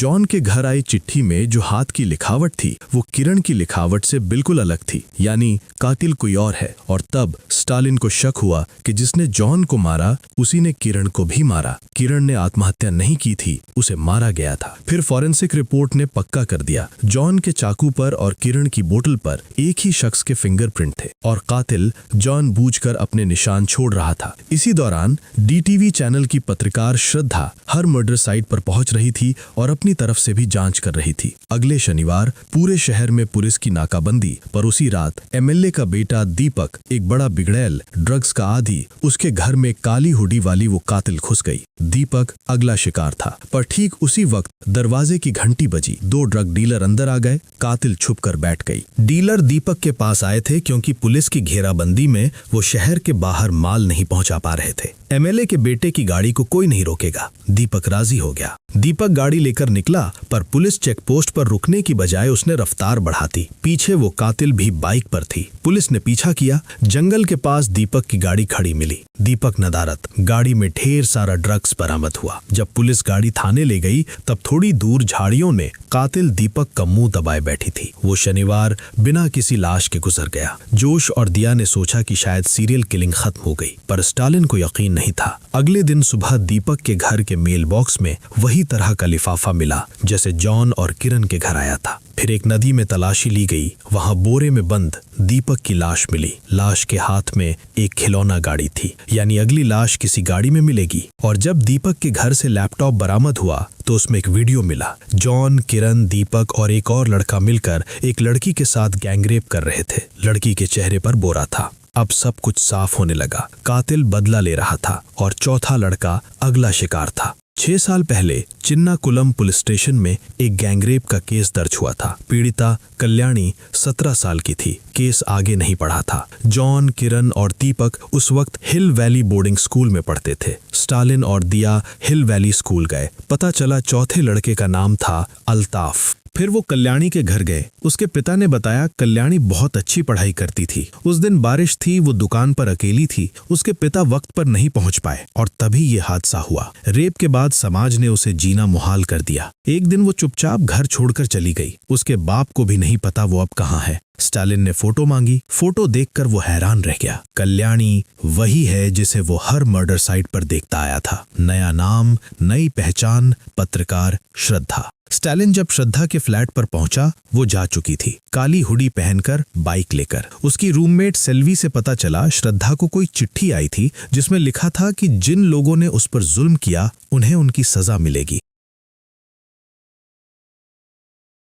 John के घर आई चिट्ठी में जो हाथ की लिखावट थी वो किरण की लिखावट से बिल्कुल अलग थी, यानी कातिल कोई और है। और तब स्टालिन को शक हुआ कि जिसने जॉन को मारा उसी ने किरण को भी मारा। किरण ने आत्महत्या नहीं की थी, उसे मारा गया था। फिर फॉरेंसिक रिपोर्ट ने पक्का कर दिया, जॉन के चाकू पर और किरण की बोतल पर एक ही शख्स के फिंगरप्रिंट थे और कातिल जानबूझकर अपने निशान छोड़ रहा था। इसी दौरान डीटीवी चैनल की पत्रकार श्रद्धा हर मर्डर साइट पर पहुंच रही थी और अपनी तरफ से भी जांच कर रही थी। अगले शनिवार पूरे शहर में पुलिस की नाकाबंदी, पर उसी रात एमएलए का बेटा दीपक, एक बड़ा बिगड़ैल, ड्रग्स का आदी, उसके घर में काली हुडी वाली वो कातिल घुस गई। दीपक अगला शिकार था, पर ठीक उसी वक्त दरवाजे की घंटी बजी। 2 ड्रग डीलर अंदर आ गए। कातिल छुपकर बैठ गई। डीलर दीपक के पास आए थे क्योंकि पुलिस की घेराबंदी में वो शहर के बाहर माल नहीं पहुंचा पा रहे थे। एमएलए के बेटे की गाड़ी को कोई नहीं रोकेगा। दीपक राजी हो गया। दीपक गाड़ी लेकर निकला, पर पुलिस चेक पोस्ट पर रुकने की बजाय उसने रफ्तार बढ़ाती। पीछे वो कातिल भी बाइक पर थी। पुलिस ने पीछा किया। जंगल के पास दीपक की गाड़ी खड़ी मिली। दीपक नदारत। गाड़ी में ढेर सारा ड्रग्स बरामद हुआ। जब पुलिस गाड़ी थाने ले गई तब थोड़ी दूर झाड़ियों में कातिल दीपक का मुंह दबाए बैठी थी। वो शनिवार बिना किसी लाश के गुजर गया। जोश और दिया ने सोचा कि शायद सीरियल किलिंग खत्म हो गई, पर स्टालिन को यकीन नहीं था। अगले दिन सुबह दीपक के घर के मेल बॉक्स में वही तरह का लिफाफा मिला जैसे जॉन और किरण के घर आया था। फिर एक नदी में तलाशी ली गई। वहां बोरे में बंद दीपक की लाश मिली। लाश के हाथ में एक खिलौना गाड़ी थी, यानी अगली लाश किसी गाड़ी में मिलेगी। और जब दीपक के घर से लैपटॉप बरामद हुआ तो उसमें एक वीडियो मिला। जॉन, किरण, दीपक और एक और लड़का मिलकर एक लड़की के साथ गैंगरेप कर रहे थे। लड़की के चेहरे पर बोरा था। अब सब कुछ साफ होने लगा। कातिल बदला ले रहा था और चौथा लड़का अगला शिकार था। 6 साल पहले चिन्नाकुलम पुलिस स्टेशन में एक गैंगरेप का केस दर्ज हुआ था। पीड़िता कल्याणी 17 साल की थी। केस आगे नहीं बढ़ा था। जॉन, किरण और दीपक उस वक्त हिल वैली बोर्डिंग स्कूल में पढ़ते थे। स्टालिन और दिया हिल वैली स्कूल गए। पता चला चौथे लड़के का नाम था अल्ताफ। फिर वो कल्याणी के घर गए। उसके पिता ने बताया कल्याणी बहुत अच्छी पढ़ाई करती थी। उस दिन बारिश थी, वो दुकान पर अकेली थी। उसके पिता वक्त पर नहीं पहुंच पाए और तभी ये हादसा हुआ। रेप के बाद समाज ने उसे जीना मुहाल कर दिया। एक दिन वो चुपचाप घर छोड़कर चली गई। उसके बाप को भी नहीं पता वो अब कहाँ है। स्टालिन ने फोटो मांगी। फोटो देखकर वो हैरान रह गया। कल्याणी वही है जिसे वो हर मर्डर साइट पर देखता आया था। नया नाम, नई पहचान, पत्रकार श्रद्धा। स्टालिन जब श्रद्धा के फ्लैट पर पहुंचा, वो जा चुकी थी, काली हुडी पहनकर, बाइक लेकर। उसकी रूममेट सेल्वी से पता चला श्रद्धा को कोई चिट्ठी आई थी जिसमें लिखा था कि जिन लोगों ने उस पर जुल्म किया उन्हें उनकी सजा मिलेगी।